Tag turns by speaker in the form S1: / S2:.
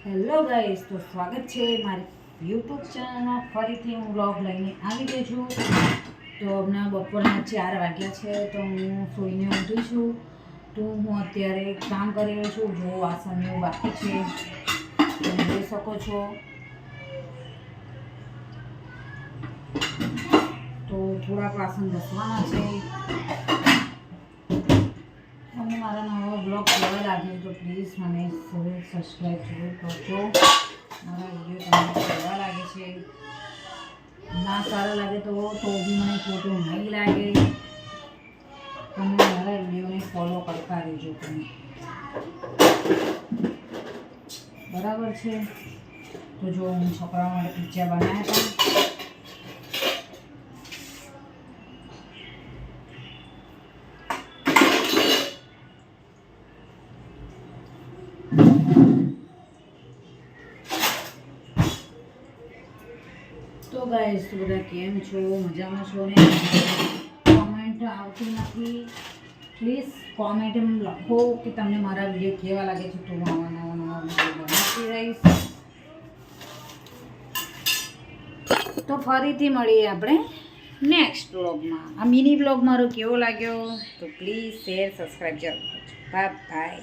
S1: Hello guys, તો સ્વાગત છે મારી યુટ્યુબ ચેનલમાં. ફરીથી હું બ્લોગ લઈને આવી ગઈ છું. તો હમણાં બપોરના 4 વાગ્યા છે, તો હું સૂઈને ઉઠી છું. તો હું અત્યારે કામ કરી રહી છું. જો વાસણનું બાકી છે, તમે જોઈ શકો છો. તો થોડાક વાસણ ઘસવાના છે. તમને મારા નવા બ્લોગ કેવા લાગે તો પ્લીઝ મને સબસ્ક્રાઈબ જરૂર કરજો. મારા વિડીયો તમને કેવા લાગે છે, ના સારા લાગે તો બી મને ખોટું નહીં લાગે. તમે મારા વિડીયોને ફોલો કરતા રહેજો તમે, બરાબર છે. તો જો હું છોકરાઓ માટે પિઝા બનાવ્યા હતા. તો ગાઈસ, તો બધા કેમ છો? મજામાં છો ને? કોમેન્ટ આવતી નથી. પ્લીઝ કોમેન્ટમાં લખો કે તમને મારા વિડીયો કેવા લાગે છે. તો નવા નવા વિડીયો બનાવતી રહીશ. તો ફરીથી મળીએ આપણે નેક્સ્ટ બ્લોગમાં. આ મિની બ્લોગ મારો કેવો લાગ્યો તો પ્લીઝ શેર સબસ્ક્રાઈબ જરૂર કરજો. Bye bye.